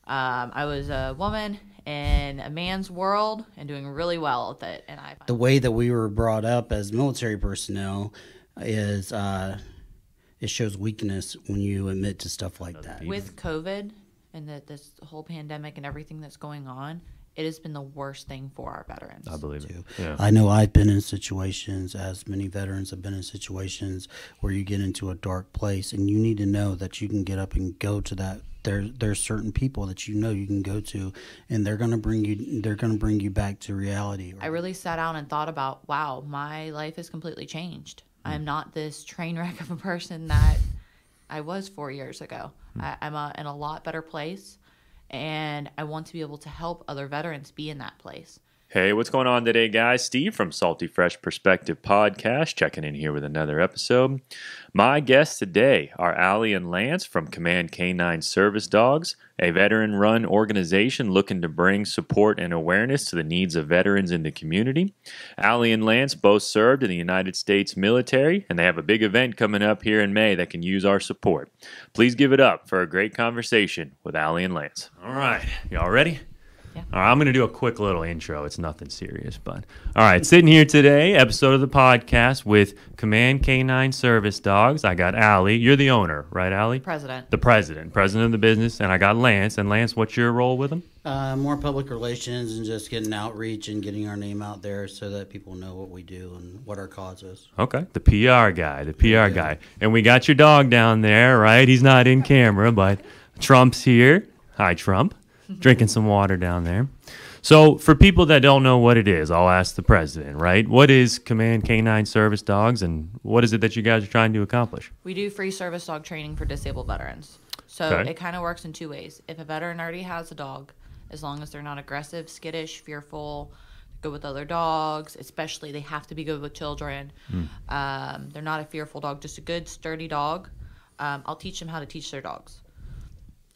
I was a woman in a man's world and doing really well with it. And the way that we were brought up as military personnel is it shows weakness when you admit to stuff like that. With COVID and this whole pandemic and everything that's going on, it has been the worst thing for our veterans. I believe it. Yeah. I know I've been in situations, as many veterans have been in situations, where you get into a dark place, and you need to know that you can get up and go to that. There's certain people that you can go to, and they're gonna bring you back to reality. I really sat down and thought about, wow, my life has completely changed. I'm not this train wreck of a person that I was 4 years ago. I'm in a lot better place. And I want to be able to help other veterans be in that place. Hey, what's going on today, guys? Steve from SaltyFresh Perspective podcast, checking in here with another episode. My guests today are Allie and Lance from Command K9 Service Dogs, a veteran-run organization looking to bring support and awareness to the needs of veterans in the community. Allie and Lance both served in the United States military, and they have a big event coming up here in May that can use our support. Please give it up for a great conversation with Allie and Lance. All right, y'all ready? Yeah. All right, I'm going to do a quick little intro. It's nothing serious, but all right, sitting here today, episode of the podcast with Command K9 Service Dogs. I got Allie. You're the owner, right, Allie? President. The president of the business, and I got Lance. And Lance, what's your role with them? More public relations and just getting outreach and getting our name out there so that people know what we do and what our cause is. Okay, the PR guy. And we got your dog down there, right? He's not in camera, but Trump's here. Hi, Trump. Drinking some water down there. So for people that don't know what it is, I'll ask the president, right? What is Command K9 Service Dogs, and what is it that you guys are trying to accomplish? We do free service dog training for disabled veterans. So Okay. It kind of works in two ways. If a veteran already has a dog, as long as they're not aggressive, skittish, fearful, good with other dogs, especially they have to be good with children. They're not a fearful dog, just a good, sturdy dog. I'll teach them how to teach their dogs.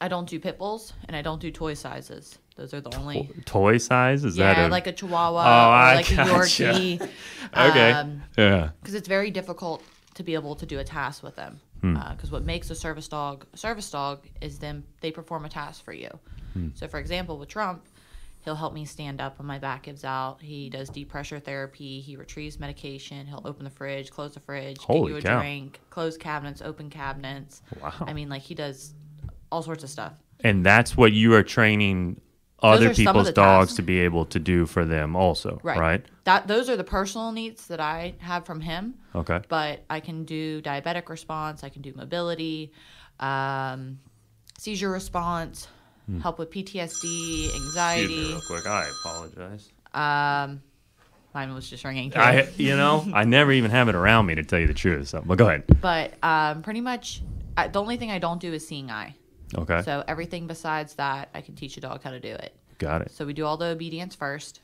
I don't do pit bulls, and I don't do toy sizes. Those are the only... Toy size? Is that like a Chihuahua I or like gotcha. a Yorkie. Okay, yeah. Because it's very difficult to be able to do a task with them. Because what makes a service dog is they perform a task for you. So, for example, with Trump, he'll help me stand up when my back gives out. He does deep pressure therapy. He retrieves medication. He'll open the fridge, close the fridge, Holy get you a cow. drink, close cabinets, open cabinets. Wow. I mean, like, he does all sorts of stuff. And that's what you are training other are some of people's the dogs tasks. to be able to do for them also, right? Those are the personal needs that I have from him. Okay. But I can do diabetic response. I can do mobility, seizure response, help with PTSD, anxiety. Excuse me real quick. I apologize. Mine was just ringing. I never even have it around me to tell you the truth. So, but go ahead. But pretty much, the only thing I don't do is seeing eye. Okay. So everything besides that, I can teach a dog how to do it. Got it. So we do all the obedience first.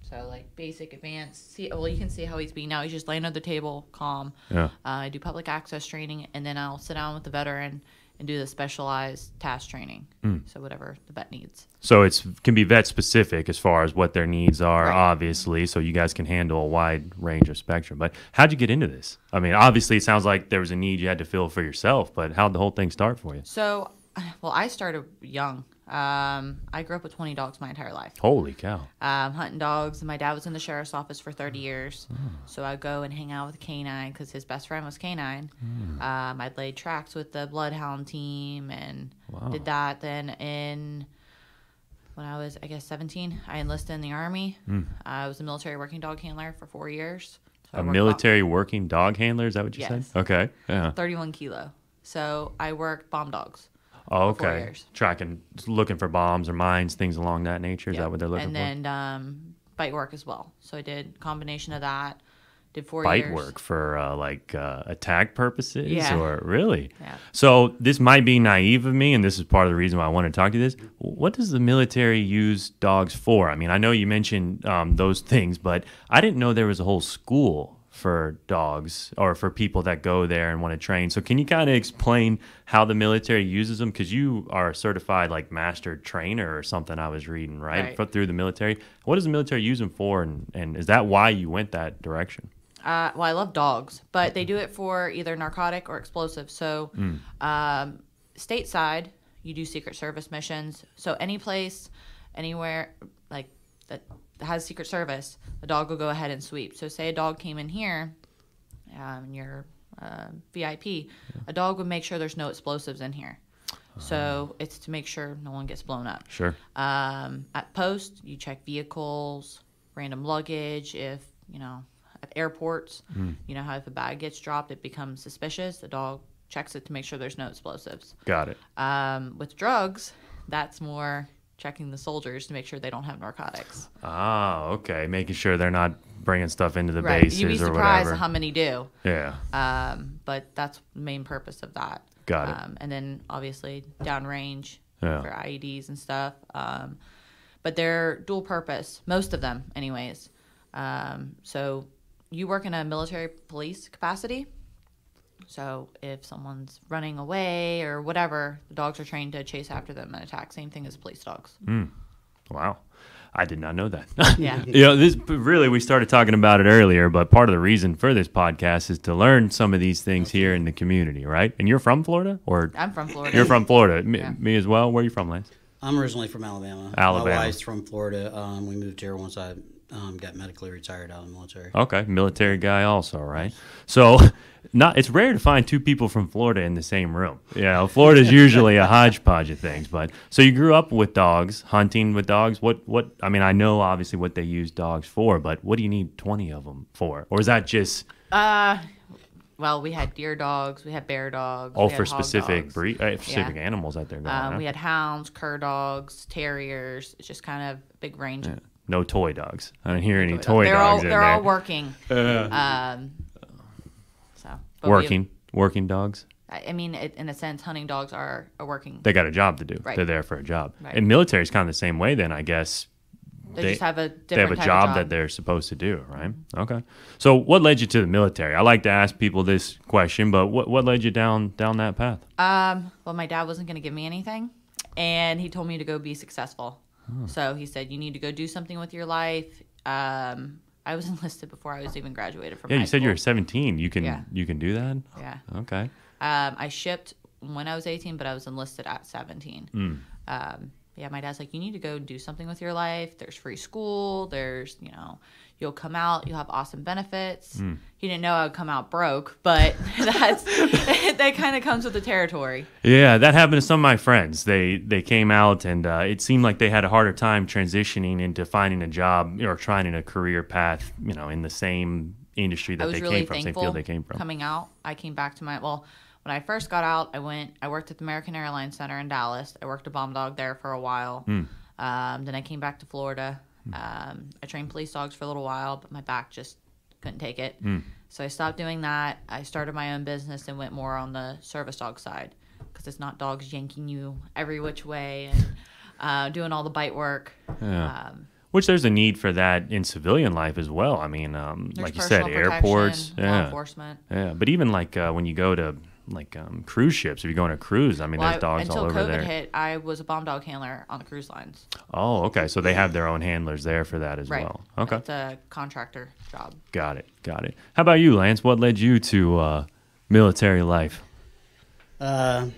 So like basic, advanced. You can see how he's being now. He's just laying on the table, calm. Yeah. I do public access training, and then I'll sit down with the veteran and do the specialized task training. So whatever the vet needs. So it can be vet specific as far as what their needs are, Right. obviously. So you guys can handle a wide range of spectrum. But how'd you get into this? I mean, obviously it sounds like there was a need you had to fill for yourself. But how'd the whole thing start for you? So, I started young. I grew up with 20 dogs my entire life. Holy cow! Hunting dogs. My dad was in the sheriff's office for 30 years. So I'd go and hang out with K9 because his best friend was K9. I'd laid tracks with the Bloodhound team and did that. Then when I was, 17, I enlisted in the Army. I was a military working dog handler for 4 years. So A military working dog handler? Is that what you Yes. said? Okay. Yeah. 31 kilo. So I worked bomb dogs. Oh, for 4 okay. years. Looking for bombs or mines, things along that nature. Is Yep. that what they're looking for? And then bite work as well. So I did a combination of that. Did 4 Bite years. work for attack purposes? Yeah. Or really? Yeah. So this might be naive of me, and this is part of the reason why I want to talk to you this. What does the military use dogs for? I mean, I know you mentioned those things, but I didn't know there was a whole school for dogs or for people that go there and want to train. So can you kind of explain how the military uses them? Because you are a certified master trainer or something I was reading, right? Through the military. What does the military use them for? And is that why you went that direction? Well, I love dogs, but they do it for either narcotic or explosive. So stateside, you do Secret Service missions. So any place, anywhere like that has Secret Service, the dog will go ahead and sweep. So say a dog came in here, and you're VIP, a dog would make sure there's no explosives in here. So it's to make sure no one gets blown up. Sure. At post, you check vehicles, random luggage. If, at airports, you know how if a bag gets dropped, it becomes suspicious. The dog checks it to make sure there's no explosives. Got it. With drugs, that's more checking the soldiers to make sure they don't have narcotics. Ah, okay. Making sure they're not bringing stuff into the Right. bases You'd be or surprised whatever. how many do. Yeah. But that's the main purpose of that. Got it. And then obviously downrange Yeah. for IEDs and stuff. But they're dual purpose, most of them anyways. So you work in a military police capacity. So if someone's running away or whatever, the dogs are trained to chase after them and attack. Same thing as police dogs. Wow. I did not know that. Yeah. This really, we started talking about it earlier, but part of the reason for this podcast is to learn some of these things here in the community, right? And you're from Florida? Or I'm from Florida. You're from Florida. Yeah. Me as well? Where are you from, Lance? I'm originally from Alabama. Alabama. My wife's from Florida. We moved here once I got medically retired out of the military. Okay, military guy also, right? So it's rare to find two people from Florida in the same room. Florida's usually a hodgepodge of things. But so you grew up with dogs, hunting with dogs. What I mean, I know obviously what they use dogs for, but what do you need 20 of them for? Or is that just Well, we had deer dogs, we had bear dogs. all we had for hog specific dogs. specific animals out there going on? We had hounds, cur dogs, terriers. It's just kind of a big range. Yeah. No toy dogs. I don't hear any Toy toy dogs in They're there. all working. But Working dogs. I mean, in a sense, hunting dogs are working. They got a job to do. Right. They're there for a job. Right. And military is kind of the same way. Then I guess They just have a different they have a type job of that they're supposed to do, right? Okay. So what led you to the military? I like to ask people this question, but what led you down that path? Well, my dad wasn't going to give me anything, and he told me to go be successful. So he said, you need to go do something with your life. I was enlisted before I was even graduated from high You said school. you were 17. You can Yeah. you can do that? Yeah. Okay. I shipped when I was 18, but I was enlisted at 17. My dad's like, you need to go do something with your life. There's free school. There's, you'll come out. You'll have awesome benefits. He didn't know I would come out broke, but that kind of comes with the territory. Yeah, that happened to some of my friends. They came out, and it seemed like they had a harder time transitioning into finding a job or trying a career path, in the same industry that they really came from, same field they came from. Coming out, I came back to when I first got out, I worked at the American Airlines Center in Dallas. I worked a bomb dog there for a while. Then I came back to Florida. I trained police dogs for a little while, but my back just couldn't take it. So I stopped doing that. I started my own business and went more on the service dog side because it's not dogs yanking you every which way and doing all the bite work. Yeah. Which there's a need for that in civilian life as well. I mean, like you said, airports, law enforcement. Yeah, but even like when you go to cruise ships, if you're going to cruise, I mean, there's dogs all over there. Until COVID hit, I was a bomb dog handler on the cruise lines. Oh, okay. So they have their own handlers there for that as well. Okay. It's a contractor job. Got it. How about you, Lance? What led you to military life? Let's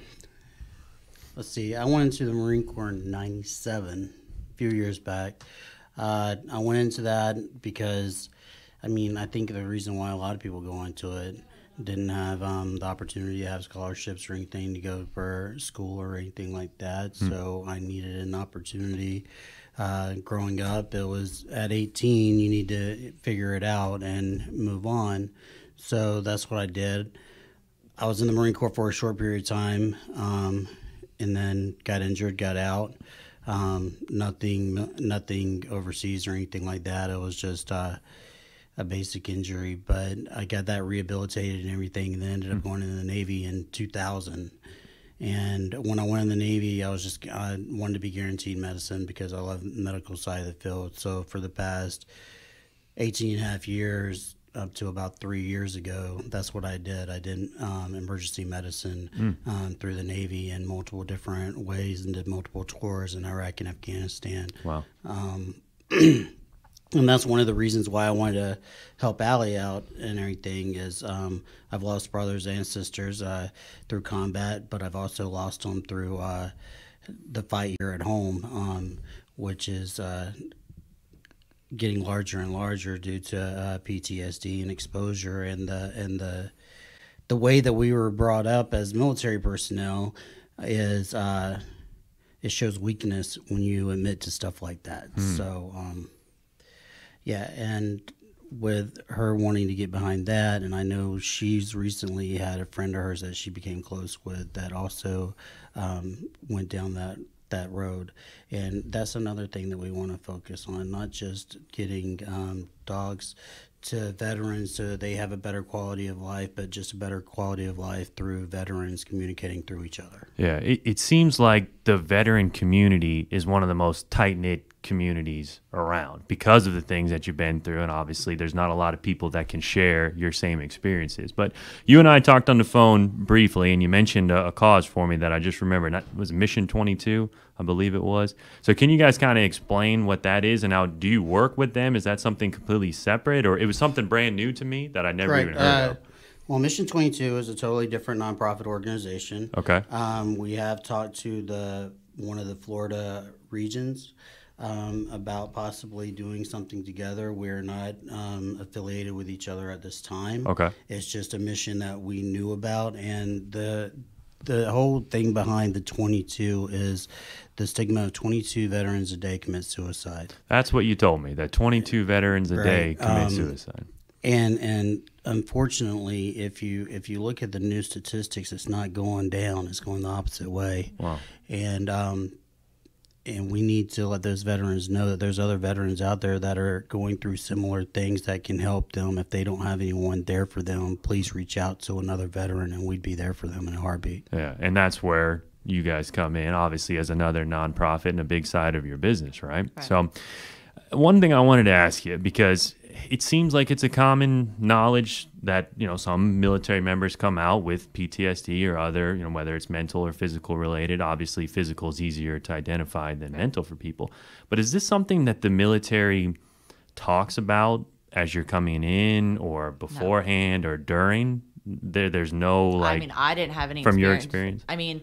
see. I went into the Marine Corps in '97, a few years back. I went into that because, I think the reason why a lot of people go into it didn't have the opportunity to have scholarships or anything to go for school or anything like that. So I needed an opportunity. Growing up, it was at 18, you need to figure it out and move on. So that's what I did. I was in the Marine Corps for a short period of time, and then got injured, got out. Nothing overseas or anything like that. It was just a basic injury, but I got that rehabilitated and everything, and then ended up going in the Navy in 2000. And when I went in the Navy, I wanted to be guaranteed medicine because I love the medical side of the field. So for the past 18 and a half years, up to about 3 years ago, that's what I did. I did emergency medicine through the Navy in multiple different ways and did multiple tours in Iraq and Afghanistan. Wow. And that's one of the reasons why I wanted to help Allie out and everything is I've lost brothers and sisters through combat, but I've also lost them through the fight here at home, which is getting larger and larger due to PTSD and exposure and the way that we were brought up as military personnel is it shows weakness when you admit to stuff like that. So. Yeah, and with her wanting to get behind that, and I know she's recently had a friend of hers that she became close with that also went down that road. And that's another thing that we want to focus on, not just getting dogs to veterans so they have a better quality of life, but just a better quality of life through veterans communicating through each other. Yeah, it seems like the veteran community is one of the most tight-knit communities around because of the things that you've been through, and obviously there's not a lot of people that can share your same experiences. But you and I talked on the phone briefly, and you mentioned a cause for me that I just remembered. That was Mission 22, I believe it was. So can you guys kind of explain what that is, and how do you work with them? Is that something completely separate, or it was something brand new to me that I never even heard of? Well, Mission 22 is a totally different nonprofit organization. Okay. We have talked to one of the Florida regions about possibly doing something together. We're not affiliated with each other at this time. Okay. It's just a mission that we knew about, and the whole thing behind the 22 is the stigma of 22 veterans a day commit suicide. That's what you told me, that 22 veterans a day commit suicide. And unfortunately, if you look at the new statistics, it's not going down; it's going the opposite way. Wow. And we need to let those veterans know that there's other veterans out there that are going through similar things that can help them. If they don't have anyone there for them, please reach out to another veteran, and we'd be there for them in a heartbeat. Yeah, and that's where you guys come in, obviously, as another nonprofit and a big side of your business, right? So one thing I wanted to ask you, because it seems like it's a common knowledge that, some military members come out with PTSD or other, whether it's mental or physical related. Obviously, physical is easier to identify than mental for people. But is this something that the military talks about as you're coming in, or beforehand, or during? There's no, I mean, I didn't have any from experience. your experience. I mean,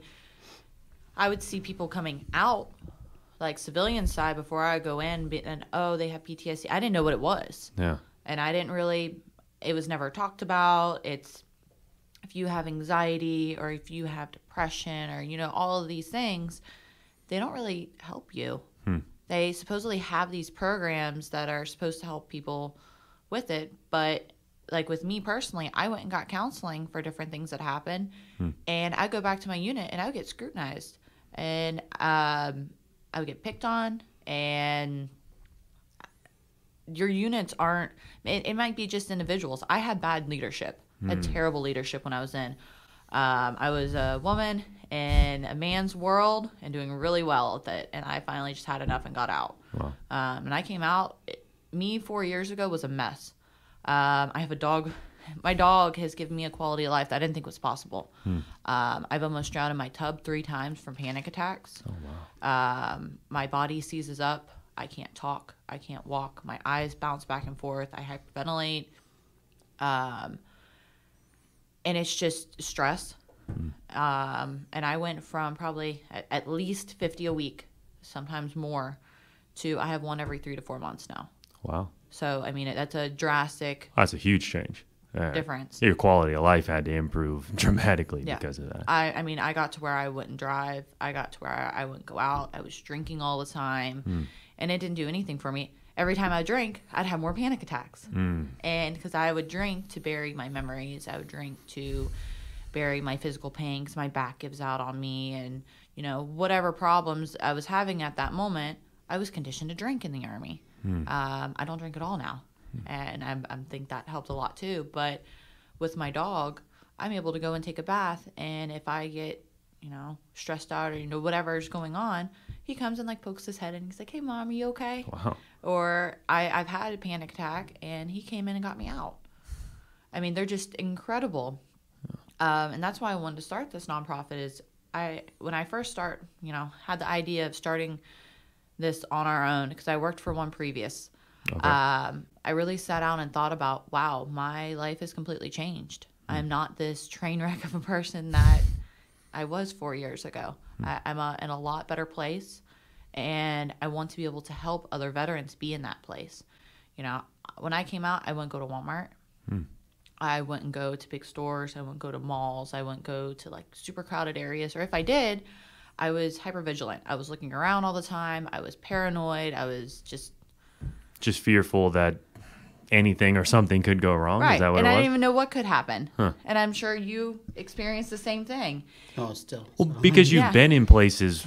I would see people coming out, like civilian side, before I go in, and they have PTSD. I didn't know what it was. Yeah. And I didn't really, it was never talked about. It's, if you have anxiety or if you have depression or, all of these things, they don't really help you. They supposedly have these programs that are supposed to help people with it. But like with me personally, I went and got counseling for different things that happened. And I go back to my unit and I would get scrutinized. And I would get picked on, and your units aren't, it might be just individuals. I had bad leadership, had terrible leadership when I was in. I was a woman in a man's world and doing really well with it, and I finally just had enough and got out. Wow. And I came out, me 4 years ago was a mess. I have a dog. My dog has given me a quality of life that I didn't think was possible. I've almost drowned in my tub 3 times from panic attacks. Oh, wow. My body seizes up. I can't talk. I can't walk. My eyes bounce back and forth. I hyperventilate. And it's just stress. And I went from probably at least 50 a week, sometimes more, to I have one every 3 to 4 months now. Wow. So, I mean, that's a drastic That's a huge change. difference. Your quality of life had to improve dramatically because of that. I mean, I got to where I wouldn't drive. I got to where I wouldn't go out. I was drinking all the time, and it didn't do anything for me. Every time I drank, I'd have more panic attacks. And because I would drink to bury my memories, I would drink to bury my physical pain because my back gives out on me, and whatever problems I was having at that moment, I was conditioned to drink in the Army. I don't drink at all now. And I think that helped a lot too. But with my dog, I'm able to go and take a bath. And if I get, stressed out or, whatever's going on, he comes and pokes his head and he's like, "Hey, Mom, are you okay?" Wow. Or I've had a panic attack and he came in and got me out. I mean, they're just incredible. And that's why I wanted to start this nonprofit is when I first had the idea of starting this on our own because I worked for one previous. Okay. I really sat down and thought about, wow, my life has completely changed. I'm not this train wreck of a person that I was 4 years ago. I'm in a lot better place, and I want to be able to help other veterans be in that place. You know, when I came out, I wouldn't go to Walmart. I wouldn't go to big stores. I wouldn't go to malls. I wouldn't go to like super crowded areas. Or if I did, I was hypervigilant. I was looking around all the time. I was paranoid. I was just fearful that anything or something could go wrong. right. Is that what and it I was? didn't even know what could happen. Huh. And I'm sure you experienced the same thing. Oh, still. Well, because you've Yeah. been in places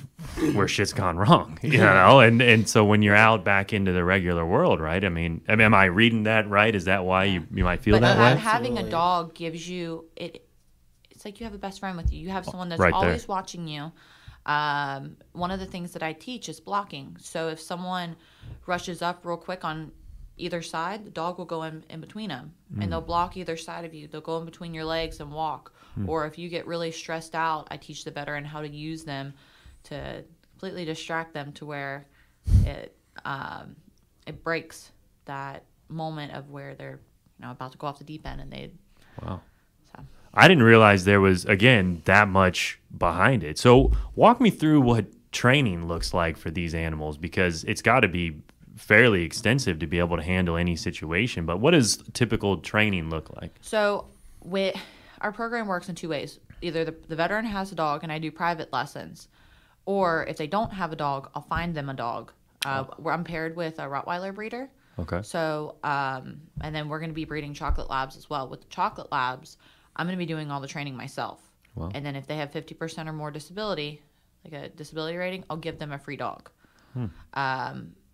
where shit's gone wrong, you know, and so when you're out back into the regular world, right? I mean, am I reading that right? Is that why you might feel But that way? having a Absolutely. dog gives you it. It's like you have a best friend with you. You have someone that's Right there. always watching you. One of the things that I teach is blocking. So if someone rushes up real quick on either side, the dog will go in between them, and they'll block either side of you. They'll go in between your legs and walk. Or if you get really stressed out, I teach the veteran how to use them to completely distract them to where it breaks that moment of where they're about to go off the deep end, and they. Wow. So. I didn't realize there was, again, that much behind it. So walk me through what training looks like for these animals, because it's got to be fairly extensive to be able to handle any situation. But what does typical training look like? So our program works in two ways. Either the veteran has a dog and I do private lessons, or if they don't have a dog, I'll find them a dog. Where I'm paired with a Rottweiler breeder. Okay. So, and then we're going to be breeding chocolate labs as well. With the chocolate labs, I'm going to be doing all the training myself. Wow. And then if they have 50% or more disability, like a disability rating, I'll give them a free dog.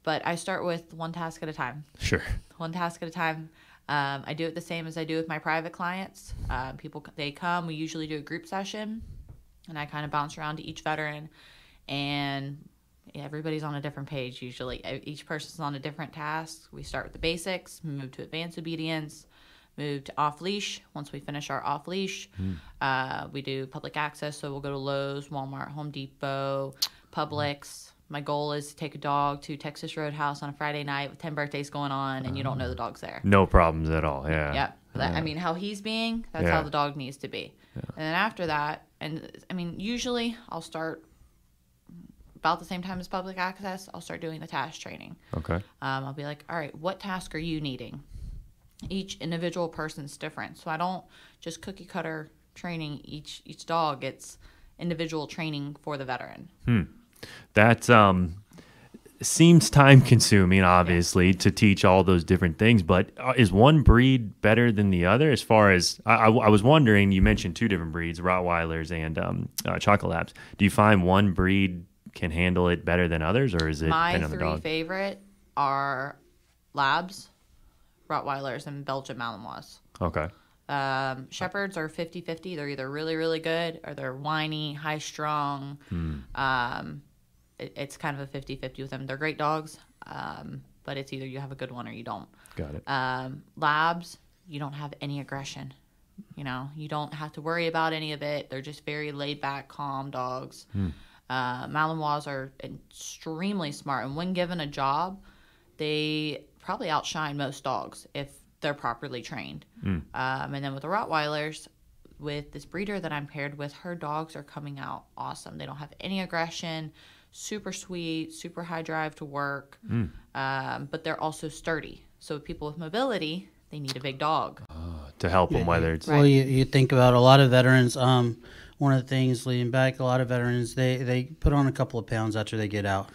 But I start with one task at a time. Sure. One task at a time. I do it the same as I do with my private clients. They come. We usually do a group session, and I kind of bounce around to each veteran, and everybody's on a different page usually. Each person's on a different task. We start with the basics, move to advanced obedience, move to off-leash. Once we finish our off-leash, we do public access, so we'll go to Lowe's, Walmart, Home Depot, Publix. My goal is to take a dog to Texas Roadhouse on a Friday night with 10 birthdays going on, and you don't know the dog's there. No problems at all. Yeah. Yep. I mean, how he's being, that's how the dog needs to be. Yeah. And then after that, and I mean, usually I'll start about the same time as public access. I'll start doing the task training. Okay. I'll be like, all right, what task are you needing? Each individual person's different. So I don't just cookie cutter training each dog. It's individual training for the veteran. That seems time consuming, obviously, to teach all those different things. But is one breed better than the other? As far as I was wondering, you mentioned two different breeds, Rottweilers and Chocolate Labs. Do you find one breed can handle it better than others, or is it My depend on the three dog? favorite are Labs, Rottweilers, and Belgian Malinois. Okay. Shepherds are 50-50. They're either really, really good or they're whiny, high-strung. It's kind of a 50-50 with them. They're great dogs, but it's either you have a good one or you don't. Got it. Labs, you don't have any aggression. You don't have to worry about any of it. They're just very laid-back, calm dogs. Malinois are extremely smart, and when given a job, they probably outshine most dogs if they're properly trained. And then with the Rottweilers, with this breeder that I'm paired with, her dogs are coming out awesome. They don't have any aggression, super sweet, super high drive to work, but they're also sturdy. So people with mobility, they need a big dog. To help them, whether it's Well, you think about a lot of veterans. One of the things leading back, a lot of veterans they put on a couple of pounds after they get out.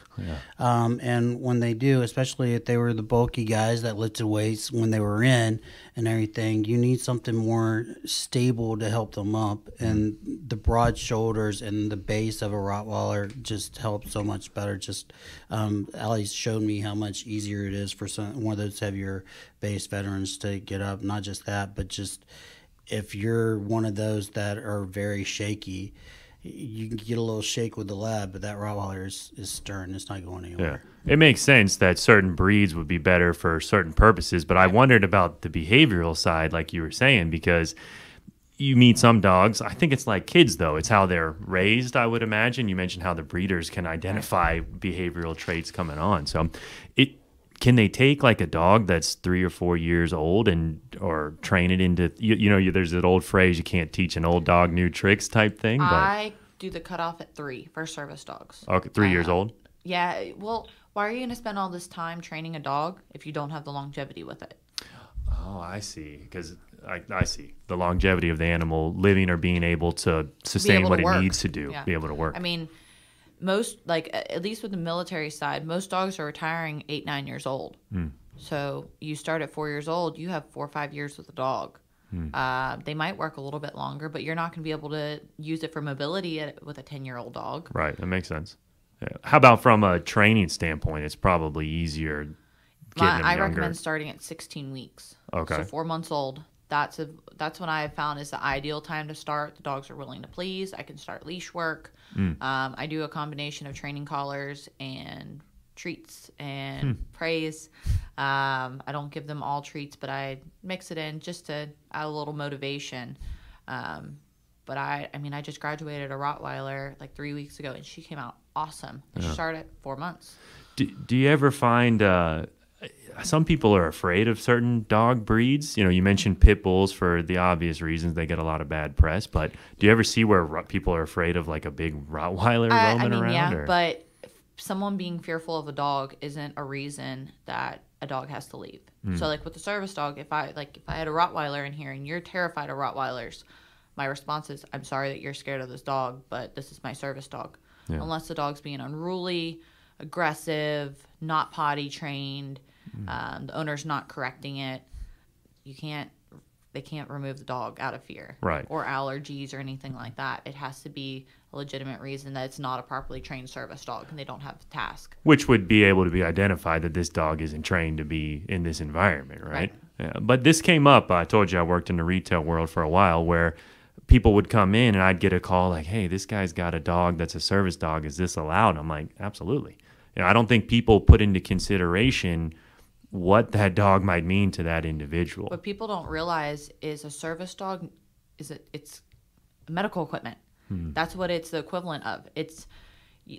And when they do, especially if they were the bulky guys that lifted weights when they were in and everything, you need something more stable to help them up. And the broad shoulders and the base of a Rottweiler just help so much better. Just Allie's showed me how much easier it is for one of those heavier base veterans to get up. Not just that, but just if you're one of those that are very shaky, you can get a little shake with the lab, but that Rottweiler is stern. It's not going anywhere. Yeah. It makes sense that certain breeds would be better for certain purposes, but I wondered about the behavioral side, like you were saying, because you meet some dogs. I think it's like kids, though. It's how they're raised, I would imagine. You mentioned how the breeders can identify behavioral traits coming on. So can they take like a dog that's 3 or 4 years old or train it into, there's that old phrase, you can't teach an old dog new tricks type thing. But I do the cutoff at 3 for service dogs. Okay, 3 years old? Yeah. Well, why are you going to spend all this time training a dog if you don't have the longevity with it? Oh, I see. Because I see the longevity of the animal living or being able to sustain what it needs to do, be able to work. I mean, most, like, at least with the military side, most dogs are retiring 8, 9 years old. So you start at 4 years old, you have 4 or 5 years with a dog. They might work a little bit longer, but you're not going to be able to use it for mobility with a 10-year-old dog. Right, that makes sense. Yeah. How about from a training standpoint? It's probably easier getting them I younger. recommend starting at 16 weeks. Okay. So 4 months old. That's when I have found is the ideal time to start. The dogs are willing to please. I can start leash work. I do a combination of training collars and treats and praise. I don't give them all treats, but I mix it in just to add a little motivation. But I just graduated a Rottweiler like 3 weeks ago, and she came out awesome. She started at 4 months. Do you ever find some people are afraid of certain dog breeds? You mentioned pit bulls for the obvious reasons. They get a lot of bad press. But do you ever see where people are afraid of like a big Rottweiler roaming around? Yeah, but someone being fearful of a dog isn't a reason that a dog has to leave. So like with the service dog, if I had a Rottweiler in here and you're terrified of Rottweilers, my response is, I'm sorry that you're scared of this dog, but this is my service dog. Yeah. Unless the dog's being unruly, aggressive, not potty trained, the owner's not correcting it, they can't remove the dog out of fear. Right. Or allergies or anything like that. It has to be a legitimate reason that it's not a properly trained service dog and they don't have the task. Which would be able to be identified that this dog isn't trained to be in this environment, right? Yeah. But this came up, I told you I worked in the retail world for a while, where people would come in and I'd get a call like, hey, this guy's got a dog that's a service dog. Is this allowed? I'm like, absolutely. I don't think people put into consideration what that dog might mean to that individual. What people don't realize is a service dog it's medical equipment. That's what it's the equivalent of.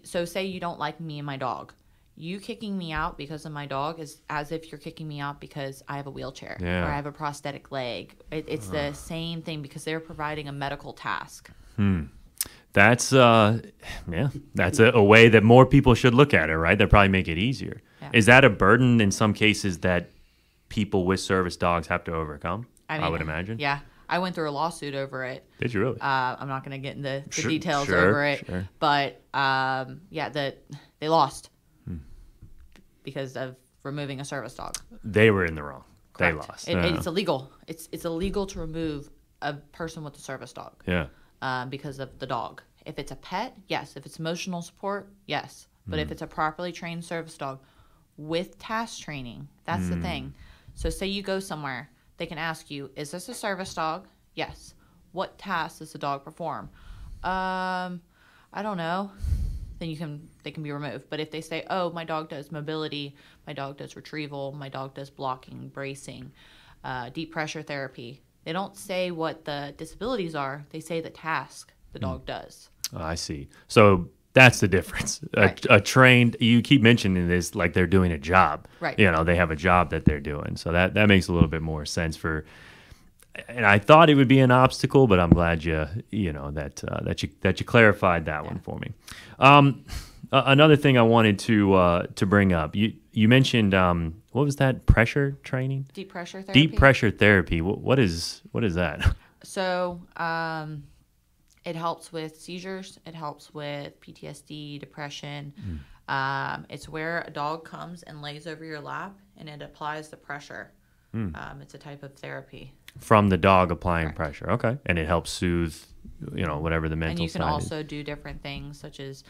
So say you don't like me and my dog. You kicking me out because of my dog is as if you're kicking me out because I have a wheelchair or I have a prosthetic leg. It's the same thing because they're providing a medical task. That's that's a way that more people should look at it, right? That probably make it easier. Yeah. Is that a burden in some cases that people with service dogs have to overcome? I would imagine. Yeah. I went through a lawsuit over it. Did you really? I'm not going to get into the details over it. Sure. But they lost because of removing a service dog. They were in the wrong. Correct. They lost. It's illegal. It's illegal to remove a person with a service dog. Yeah. Because of the dog. If it's a pet, yes. If it's emotional support, yes. But if it's a properly trained service dog with task training, that's the thing. So say you go somewhere, they can ask you, is this a service dog? Yes. What tasks does the dog perform? I don't know. Then they can be removed. But if they say, oh, my dog does mobility, my dog does retrieval, my dog does blocking, bracing, deep pressure therapy, they don't say what the disabilities are. They say the task the dog does. Oh, I see. So that's the difference. Right. A trained, you keep mentioning this like they're doing a job. Right. They have a job that they're doing. So that makes a little bit more sense and I thought it would be an obstacle, but I'm glad that you clarified that one for me. Another thing I wanted to bring up, you mentioned what was that, pressure training? Deep pressure therapy. Deep pressure therapy. What is that? So it helps with seizures. It helps with PTSD, depression. It's where a dog comes and lays over your lap and it applies the pressure. It's a type of therapy. From the dog applying pressure. Okay. And it helps soothe, whatever the mental side is. And you can also do different things such as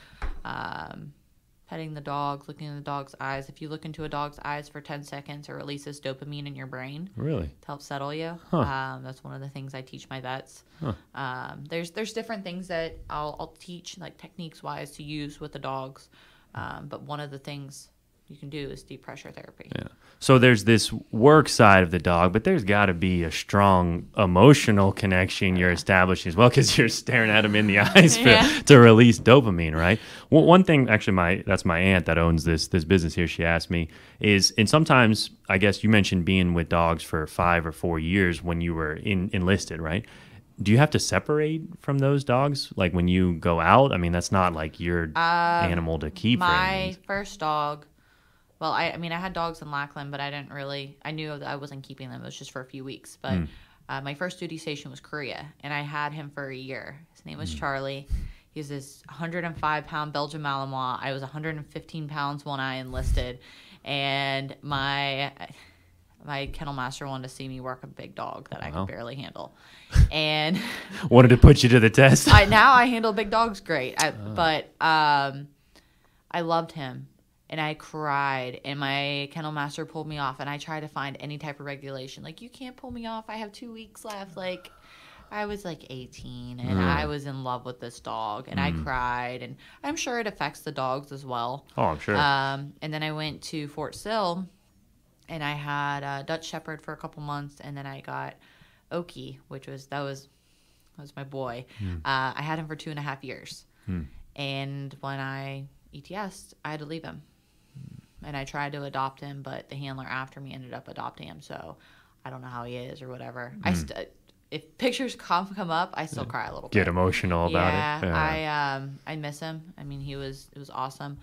petting the dog, looking in the dog's eyes. If you look into a dog's eyes for 10 seconds, it releases dopamine in your brain. Really? To help settle you. Huh. That's one of the things I teach my vets. Huh. There's different things that I'll teach, like techniques-wise, to use with the dogs. But one of the things, you can do is deep pressure therapy. Yeah. So there's this work side of the dog, but there's got to be a strong emotional connection you're establishing as well, because you're staring at him in the eyes to release dopamine, right? Well, one thing, actually, that's my aunt that owns this business here. She asked me is, and sometimes I guess you mentioned being with dogs for 5 or 4 years when you were enlisted, right? Do you have to separate from those dogs? Like when you go out, I mean, that's not like your animal to keep. My first dog, well, I mean, I had dogs in Lackland, but I knew that I wasn't keeping them. It was just for a few weeks. But my first duty station was Korea, and I had him for a year. His name was Charlie. He was this 105-pound Belgian Malinois. I was 115 pounds when I enlisted, and my kennel master wanted to see me work a big dog that I could barely handle, and wanted to put you to the test. Now I handle big dogs great, but I loved him, and I cried, and my kennel master pulled me off, and I tried to find any type of regulation, like, you can't pull me off, I have 2 weeks left. Like, I was like 18, and I was in love with this dog, and I cried, and I'm sure it affects the dogs as well. Oh, I'm sure. And then I went to Fort Sill, and I had a Dutch Shepherd for a couple months, and then I got Oki, that was my boy. I had him for 2.5 years, and when I ETS'd, I had to leave him, and I tried to adopt him, but the handler after me ended up adopting him, so I don't know how he is or whatever. If pictures come up, I still cry a little bit. Get emotional about it. Yeah, I miss him. I mean, it was awesome,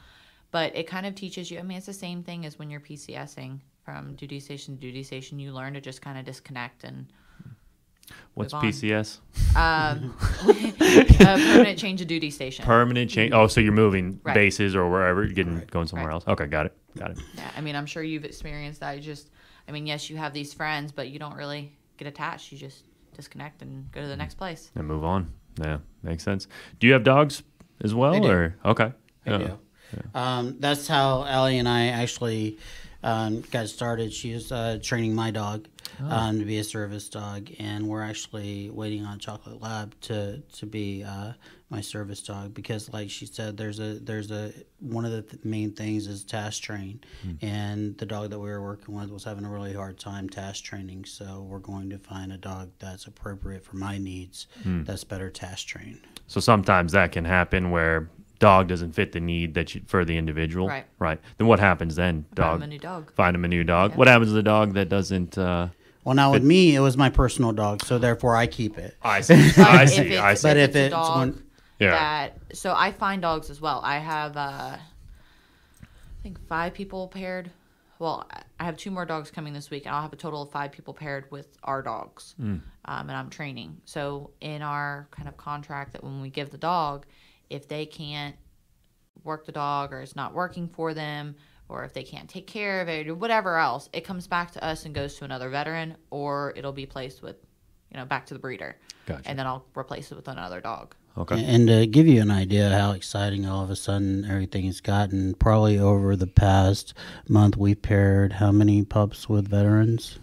but it kind of teaches you. I mean, it's the same thing as when you're PCSing. From duty station to duty station, you learn to just kind of disconnect and What's PCS? Permanent change of duty station. Permanent change. Oh, so you're moving bases or wherever, going somewhere else. Okay, got it. Yeah, I mean, I'm sure you've experienced that. Yes, you have these friends, but you don't really get attached. You just disconnect and go to the next place. And move on. Yeah, makes sense. Do you have dogs as well? I do. Or okay. I do. Yeah. That's how Allie and I actually got started. She was training my dog to be a service dog, and we're actually waiting on Chocolate Lab to be my service dog, because, like she said, there's a one of the main things is task train, and the dog that we were working with was having a really hard time task training. So we're going to find a dog that's appropriate for my needs, that's better task trained. So sometimes that can happen where dog doesn't fit the need for the individual. Right. Then what happens then? Find him a new dog. Find him a new dog. Yeah. What happens to the dog that doesn't? Well, now with me, it was my personal dog, so therefore I keep it. I see. I see. But if it's a dog so I find dogs as well. I have I think 5 people paired. Well, I have 2 more dogs coming this week, and I'll have a total of 5 people paired with our dogs, and I'm training. So in our kind of contract, that when we give the dog, if they can't work the dog, or it's not working for them, or if they can't take care of it, or whatever else, it comes back to us and goes to another veteran, or it'll be placed with, back to the breeder. Gotcha. And then I'll replace it with another dog. Okay. And to give you an idea how exciting all of a sudden everything has gotten, probably over the past month we've paired how many pups with veterans?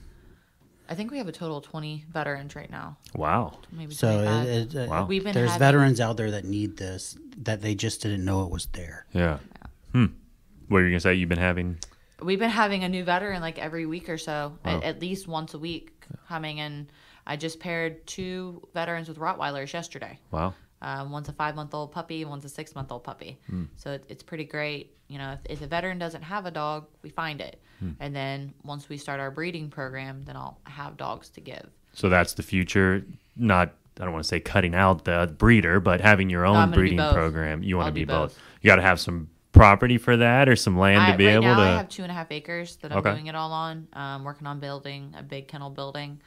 I think we have a total of 20 veterans right now. Wow. Maybe so 25. Wow. There's veterans out there that need this, that they just didn't know it was there. Yeah. What are you going to say you've been having? We've been having a new veteran like every week or so, at least once a week coming in. I just paired 2 veterans with Rottweilers yesterday. Wow. One's a 5-month-old puppy, one's a 6-month-old puppy. So it's pretty great. If a veteran doesn't have a dog, we find it. And then once we start our breeding program, then I'll have dogs to give. So that's the future. I don't want to say cutting out the breeder, but having your own breeding program. You want to be both. You got to have some property for that, or some land to be able to. Right now, I have 2.5 acres that I'm doing it all on. Working on building a big kennel building.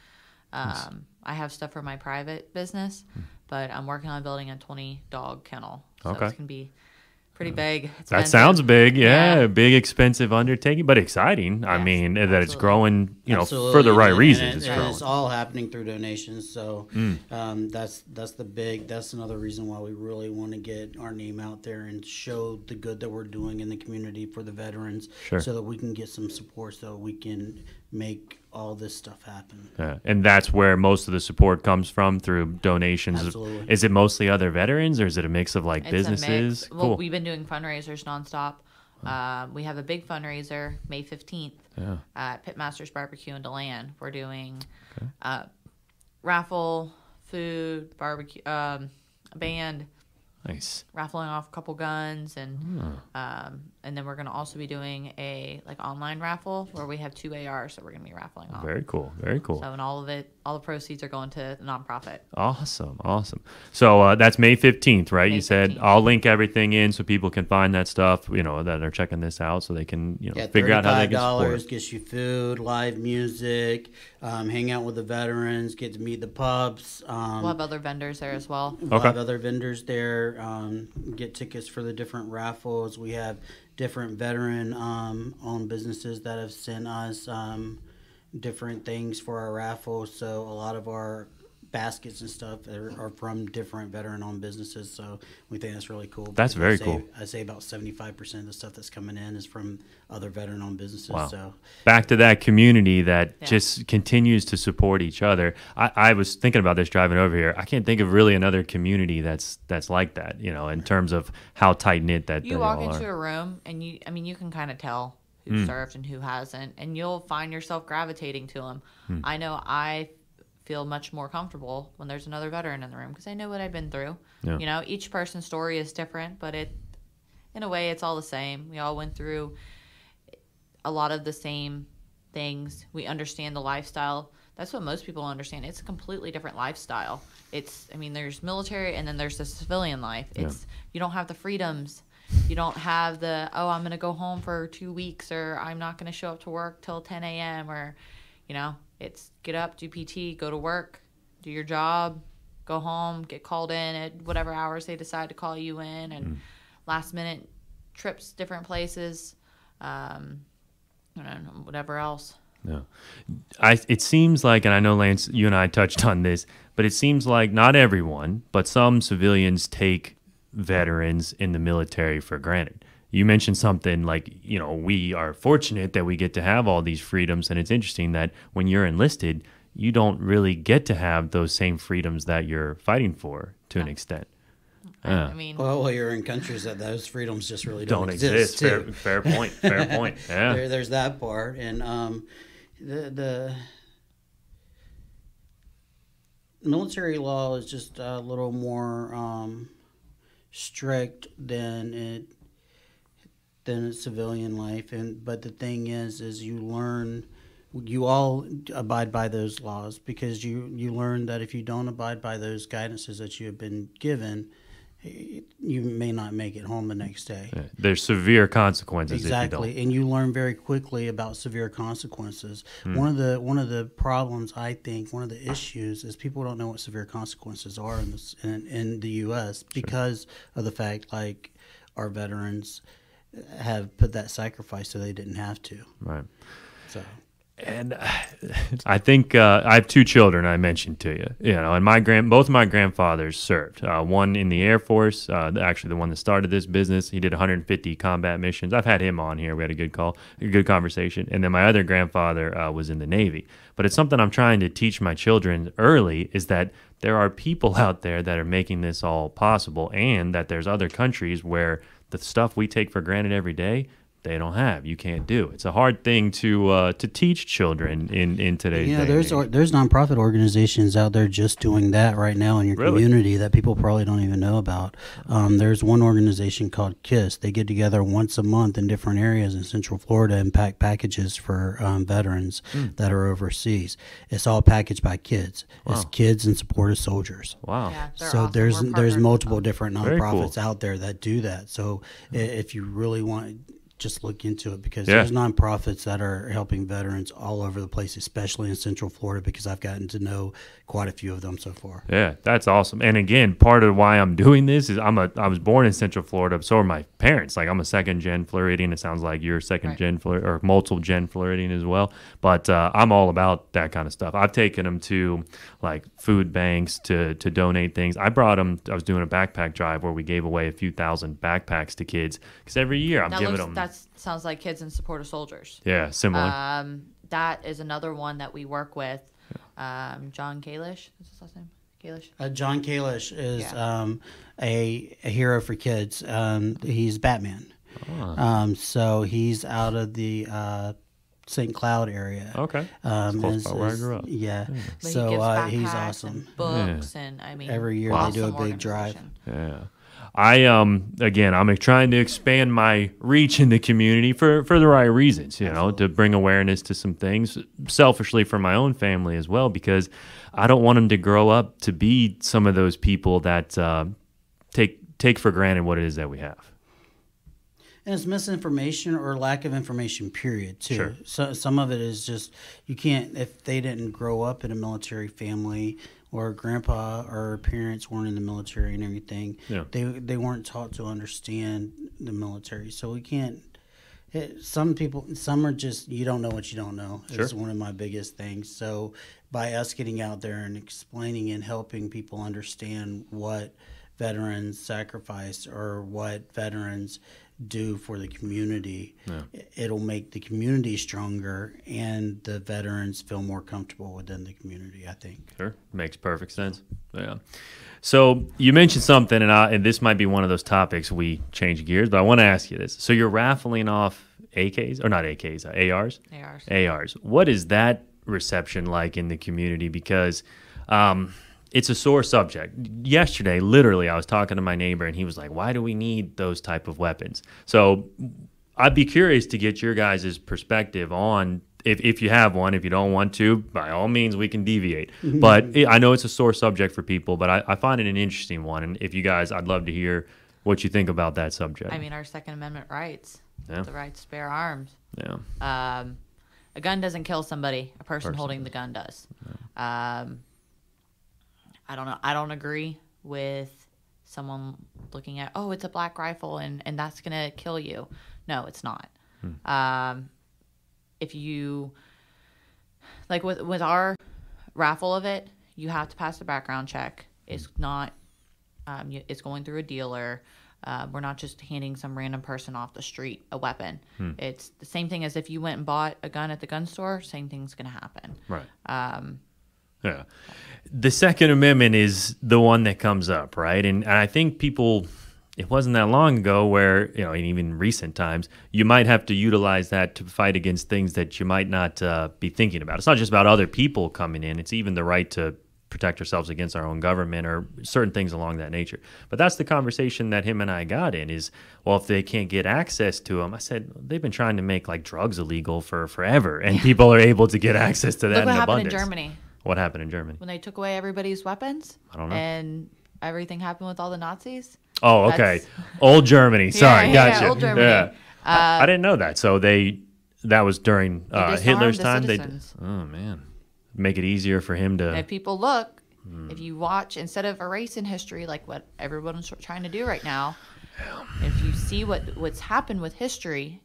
I have stuff for my private business, but I'm working on building a 20-dog kennel. So it's going to be pretty big. Expensive. That sounds big. Yeah. Big, expensive undertaking, but exciing. Yes, I mean, that it's growing, for the right reasons. It's all happening through donations. So that's another reason why we really want to get our name out there and show the good that we're doing in the community for the veterans, so that we can get some support, so we can make all this stuff happen. Yeah. And that's where most of the support comes from, through donations. Absolutely. Is it mostly other veterans, or is it a mix of businesses? Well, we've been doing fundraisers nonstop. We have a big fundraiser May 15th at Pitmaster's Barbecue in DeLand. We're doing raffle, food, barbecue, band. Nice. Raffling off a couple guns, and then we're going to also be doing a online raffle where we have 2 ARs that we're going to be raffling off. Very cool. Very cool. So, and all the proceeds are going to the nonprofit. Awesome. So that's May 15th, right? May You said 15th. I'll link everything in so people can find that stuff, that are checking this out, so they can, figure out how they can support $35 gets you food, live music, hang out with the veterans, get to meet the pups. We'll have other vendors there as well. We'll have other vendors there. Get tickets for the different raffles. We have different veteran owned businesses that have sent us different things for our raffles. So a lot of our baskets and stuff are from different veteran owned businesses. So we think that's really cool. That's very cool. I say about 75% of the stuff that's coming in is from other veteran owned businesses. Wow. So back to that community that just continues to support each other. I was thinking about this driving over here. I can't think of really another community that's like that, in terms of how tight knit that You they walk all into are. a room and you can kind of tell who served and who hasn't, and you'll find yourself gravitating to them. I know I feel much more comfortable when there's another veteran in the room because I know what I've been through. Yeah. Each person's story is different, but in a way, it's all the same. We all went through a lot of the same things. We understand the lifestyle. That's what most people understand. It's a completely different lifestyle. There's military and then there's the civilian life. You don't have the freedoms. You don't have the, I'm going to go home for 2 weeks, or I'm not going to show up to work till 10 a.m. or, it's get up, do PT, go to work, do your job, go home, get called in at whatever hours they decide to call you in, and last minute trips, different places, whatever else. No. It seems like, and I know, Lance, you and I touched on this, but it seems like not everyone, but some civilians take veterans in the military for granted. You mentioned something like, we are fortunate that we get to have all these freedoms, and it's interesting that when you're enlisted, you don't really get to have those same freedoms that you're fighting for to an extent. Well, you're in countries that those freedoms just really don't exist. Fair point. Yeah. There's that part, and the military law is just a little more strict than civilian life, but the thing is you all abide by those laws because you learn that if you don't abide by those guidances that you have been given, you may not make it home the next day. Yeah. There's severe consequences. Exactly, if you don't. and you learn very quickly about severe consequences. One of the problems, I think, one of the issues is people don't know what severe consequences are in the U.S. because of the fact like our veterans have put that sacrifice so they didn't have to. Right. So. And I think I have 2 children I mentioned to you, and both of my grandfathers served. One in the Air Force, actually the one that started this business. He did 150 combat missions. I've had him on here. We had a good conversation. And then my other grandfather was in the Navy. But it's something I'm trying to teach my children early is that there are people out there that are making this all possible, and that there's other countries where the stuff we take for granted every day, they don't have. You can't do. It's a hard thing to teach children in today's day. There's nonprofit organizations out there just doing that right now in your community that people probably don't even know about. There's one organization called KISS. They get together once a month in different areas in Central Florida and pack packages for veterans that are overseas. It's all packaged by kids. Wow. It's kids in support of soldiers. Wow. Yeah, So awesome. there's multiple different Very nonprofits cool. out there that do that. So if you really want, just look into it because there's nonprofits that are helping veterans all over the place, especially in Central Florida, because I've gotten to know quite a few of them so far. Yeah, that's awesome. And again, part of why I'm doing this is I was born in Central Florida, so are my parents. Like, I'm a second-gen Floridian. It sounds like you're second-gen or multiple-gen Floridian as well. But I'm all about that kind of stuff. I've taken them to, like, food banks to donate things. I was doing a backpack drive where we gave away a few thousand backpacks to kids because every year I'm giving them. That sounds like Kids in Support of Soldiers. Yeah, similar. That is another one that we work with. John Kalish. What's his last name? Kalish? John Kalish is a hero for kids. He's Batman. So he's out of the St. Cloud area. Okay. Close by where I grew up. Yeah. But So he gives he's backpacks awesome. and books, and I mean, Every year they do a big drive. Yeah. Again, I'm trying to expand my reach in the community for the right reasons, to bring awareness to some things, selfishly for my own family as well, because I don't want them to grow up to be some of those people that take for granted what it is that we have. And it's misinformation or lack of information, period, too. Sure. So some of it is just, you can't, if they didn't grow up in a military family or grandpa or parents weren't in the military and everything, they weren't taught to understand the military. So we can't, some are just, you don't know what you don't know. Sure. It's one of my biggest things. So by us getting out there and explaining and helping people understand what veterans sacrifice or what veterans do for the community, it'll make the community stronger and the veterans feel more comfortable within the community, I think. Sure. Makes perfect sense. Yeah. So you mentioned something, and this might be one of those topics we change gears, but I want to ask you this. So you're raffling off AKs, or not AKs, ARs? ARs. What is that reception like in the community? Because it's a sore subject. Yesterday, literally, I was talking to my neighbor, and he was like, why do we need those type of weapons? So I'd be curious to get your guys' perspective on, if you have one. If you don't want to, by all means, we can deviate. But I know it's a sore subject for people, but I find it an interesting one. And if you guys, I'd love to hear what you think about that subject. I mean, our Second Amendment rights, the right to bear arms. Yeah. A gun doesn't kill somebody. A person holding the gun does. Yeah. I don't know. I don't agree with someone looking at, it's a black rifle and that's going to kill you. No, it's not. If you, like with our raffle of it, you have to pass the background check. It's not, it's going through a dealer. We're not just handing some random person off the street a weapon. It's the same thing as if you went and bought a gun at the gun store, same thing's going to happen. Right. Yeah. The Second Amendment is the one that comes up, right? And I think people, it wasn't that long ago where, in even recent times, you might have to utilize that to fight against things that you might not be thinking about. It's not just about other people coming in. It's even the right to protect ourselves against our own government or certain things along that nature. But that's the conversation that him and I got in is, well, if they can't get access to them, I said, they've been trying to make like drugs illegal for forever, and people are able to get access to that in abundance. Look what happened in Germany. What happened in Germany? When they took away everybody's weapons? I don't know. And everything happened with all the Nazis? Oh, okay. Old Germany. Sorry, gotcha. Yeah, old Germany. Yeah. I didn't know that. So that was during Hitler's time? Oh, man. Make it easier for him to... If people look, if you watch, instead of erasing history like what everyone's trying to do right now, if you see what's happened with history,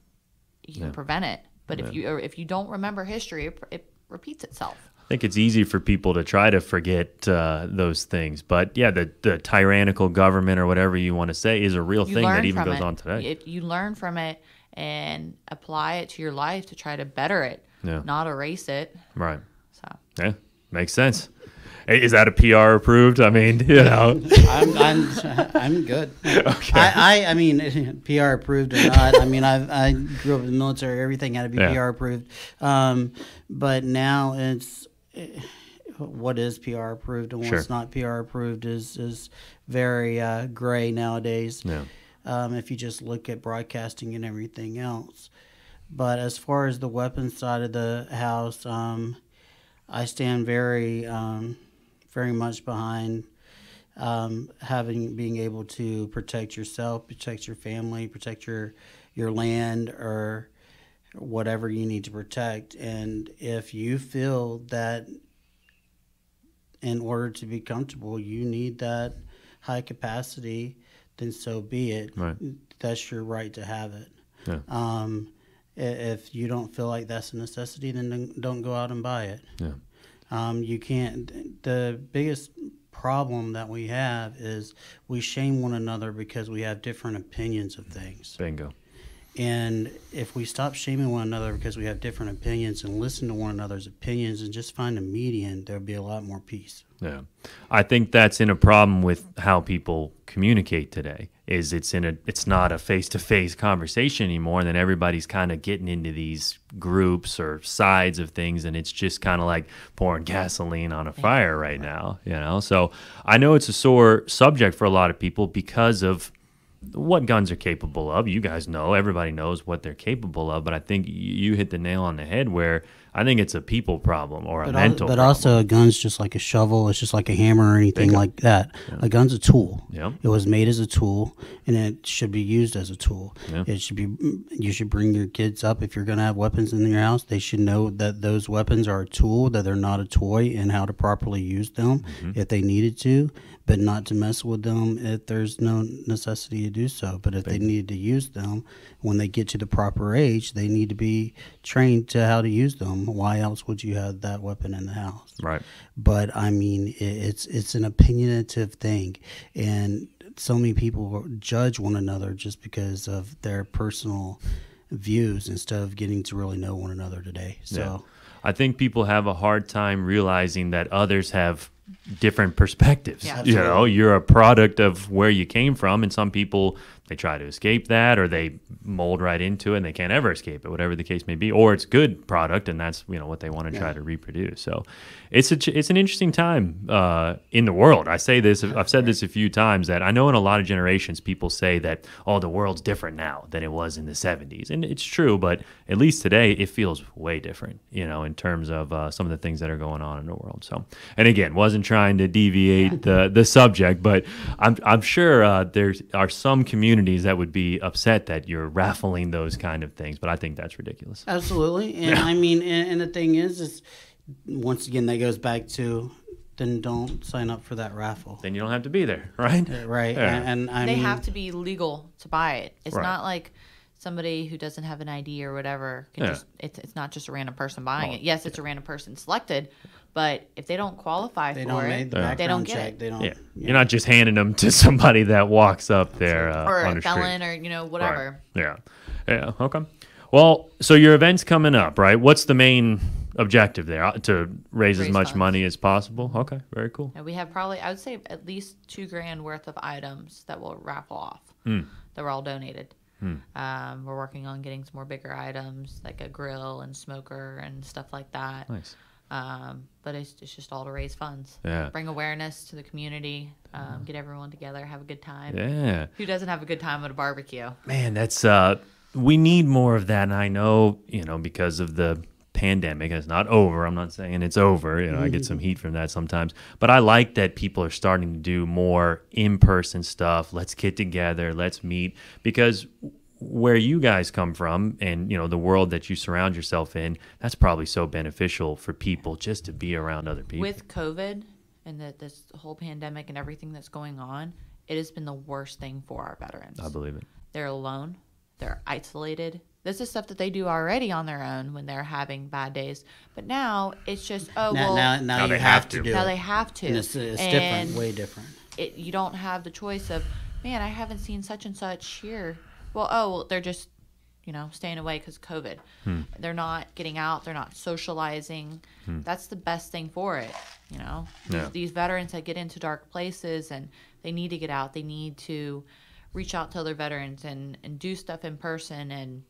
you can prevent it. But if you don't remember history, it repeats itself. I think it's easy for people to try to forget those things. But yeah, the tyrannical government or whatever you want to say is a real thing that even goes on today. If you learn from it and apply it to your life to try to better it, not erase it. Right. So. Yeah, makes sense. Is that a PR approved? I mean, I'm good. Okay. I mean, PR approved or not. I mean, I grew up in the military. Everything had to be PR approved. But now it's what is PR approved and what's not PR approved is very gray nowadays. Yeah. If you just look at broadcasting and everything else. But as far as the weapons side of the house, I stand very much behind being able to protect yourself, protect your family, protect your land or whatever you need to protect. And if you feel that in order to be comfortable, you need that high capacity, then so be it. Right. That's your right to have it. Yeah. If you don't feel like that's a necessity, then don't go out and buy it. Yeah. You can't. The biggest problem that we have is we shame one another because we have different opinions of things. Bingo. And if we stop shaming one another because we have different opinions and listen to one another's opinions and just find a median, there'll be a lot more peace. Yeah. I think that's in a problem with how people communicate today. Is it's not a face-to-face conversation anymore, and then everybody's kind of getting into these groups or sides of things, and it's just kind of like pouring gasoline on a fire right now, you know? So I know it's a sore subject for a lot of people because of what guns are capable of. You guys know, everybody knows what they're capable of, but I think you hit the nail on the head where I think it's a people problem or a mental problem. But also a gun's just like a shovel. It's just like a hammer or anything like that. Yeah. A gun's a tool. Yeah. It was made as a tool, and it should be used as a tool. Yeah. You should bring your kids up. If you're going to have weapons in your house, they should know that those weapons are a tool, that they're not a toy, and how to properly use them if they needed to, but not to mess with them if there's no necessity to do so. But if they needed to use them, when they get to the proper age, they need to be trained to how to use them. Why else would you have that weapon in the house? Right. But I mean, it's an opinionative thing, and so many people judge one another just because of their personal views instead of getting to really know one another today. So yeah. I think people have a hard time realizing that others have different perspectives. Yeah, you know, you're a product of where you came from, and some people, they try to escape that, or they mold right into it and they can't ever escape it, whatever the case may be, or it's good product and that's, you know, what they want to try to reproduce. So it's an interesting time in the world. I say this, I've said this a few times, that I know in a lot of generations people say that, oh, the world's different now than it was in the 70s, and it's true, but at least today it feels way different, you know, in terms of some of the things that are going on in the world. So, and again, wasn't trying to deviate the subject, but I'm sure there are some communities that would be upset that you're raffling those kind of things, but I think that's ridiculous. Absolutely. And I mean, and the thing is once again, that goes back to, then don't sign up for that raffle. Then you don't have to be there, right? Right. Yeah. And I they mean, have to be legal to buy it. It's not like somebody who doesn't have an ID or whatever can just, it's not just a random person buying it. Yes, it's a random person selected, but if they don't qualify for it, they don't get it. They don't. Yeah. You're not just handing them to somebody that walks up there or on a the felon street. or, you know, whatever. Right. Yeah. Okay. Well, so your event's coming up, right? What's the main objective there? To raise as much money as possible? Okay. Very cool. And we have probably, I would say, at least $2,000 worth of items that we'll raffle off that were all donated. We're working on getting some more bigger items like a grill and smoker and stuff like that. Nice. But it's just all to raise funds. Yeah. Bring awareness to the community. Get everyone together. Have a good time. Yeah. Who doesn't have a good time at a barbecue? Man, that's we need more of that. And I know, you know, because of the pandemic, it's not over. I'm not saying it's over. You know, I get some heat from that sometimes. But I like that people are starting to do more in-person stuff. Let's get together. Let's meet. Because where you guys come from and, you know, the world that you surround yourself in, that's probably so beneficial for people just to be around other people. With COVID and this whole pandemic and everything that's going on, it has been the worst thing for our veterans. I believe it. They're alone. They're isolated. This is stuff that they do already on their own when they're having bad days. But now it's just, now you have to do it. Now they have to. And it's different, way different. You don't have the choice of, man, I haven't seen such and such here. Well, they're just, you know, staying away because of COVID. They're not getting out. They're not socializing. That's the best thing for it, you know. Yeah. These veterans that get into dark places and they need to get out. They need to reach out to other veterans and do stuff in person and,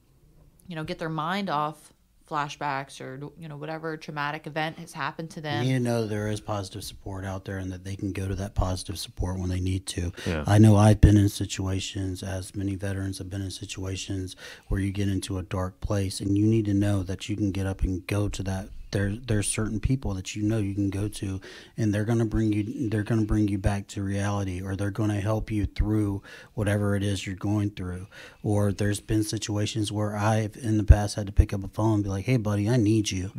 you know, get their mind off flashbacks or, you know, whatever traumatic event has happened to them. You need to know there is positive support out there and that they can go to that positive support when they need to. Yeah. I know I've been in situations, as many veterans have been in situations where you get into a dark place and you need to know that you can get up and go to that. There's certain people that you know you can go to, and they're going to bring you back to reality, or they're going to help you through whatever it is you're going through. Or there's been situations where I've in the past had to pick up a phone and be like, "Hey, buddy, I need you,"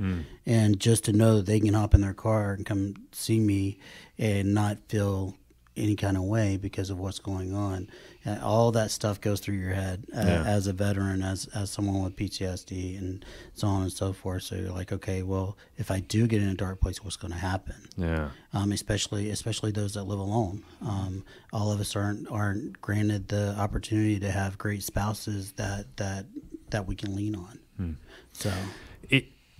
and just to know that they can hop in their car and come see me and not feel any kind of way because of what's going on. And all that stuff goes through your head as a veteran, as someone with PTSD and so on and so forth. So you're like, okay, well, if I do get in a dark place, what's going to happen? Yeah. Especially those that live alone. All of us aren't granted the opportunity to have great spouses that we can lean on. So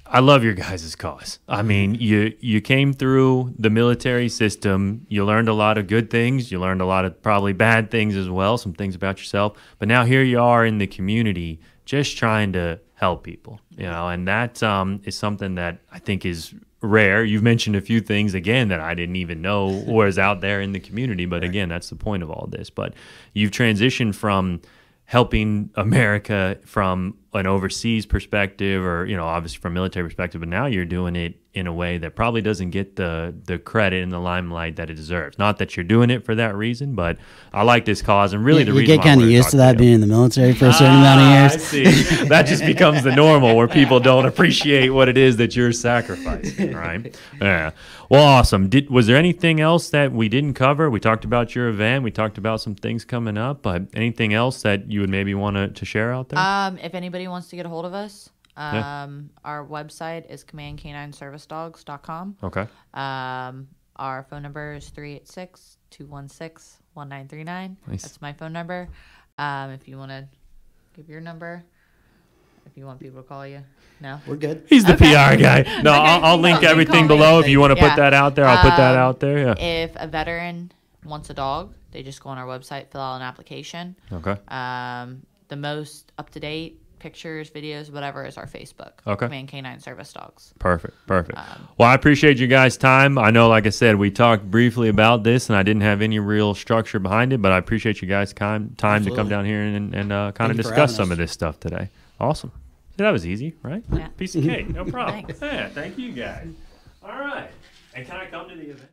I love your guys' cause. I mean, you came through the military system. You learned a lot of good things. You learned a lot of probably bad things as well, some things about yourself. But now here you are in the community just trying to help people, and that is something that I think is rare. You've mentioned a few things, again, that I didn't even know was out there in the community. But again, that's the point of all this. But you've transitioned from helping America from an overseas perspective, or obviously from a military perspective, but now you're doing it in a way that probably doesn't get the credit and the limelight that it deserves. Not that you're doing it for that reason, but I like this cause, and really the reason you get kind of used to that being in the military for a certain amount of years. I see. That just becomes the normal, where people don't appreciate what it is that you're sacrificing, right? Yeah. Well, awesome. Was there anything else that we didn't cover? We talked about your event. We talked about some things coming up, but anything else that you would maybe want to share out there? If anybody wants to get a hold of us, our website is command9servicedogs.com. Okay. Our phone number is 386-216-1939. Nice. That's my phone number. If you want to give your number, if you want people to call you. No, we're good. He's the PR guy. No, okay. I'll link everything below. If you want to put that out there, I'll put that out there. Yeah. If a veteran wants a dog, they just go on our website, fill out an application. Okay. The most up-to-date pictures, videos, whatever is our Facebook. Okay. Command K9 Service Dogs. Perfect. Well, I appreciate you guys' time. I know, like I said, we talked briefly about this, and I didn't have any real structure behind it, but I appreciate you guys' time to come down here and kind of discuss some of this stuff today. Awesome. See, that was easy, right? Yeah. Piece of cake. No problem. Thanks. Yeah, thank you guys. All right. And can I come to the event?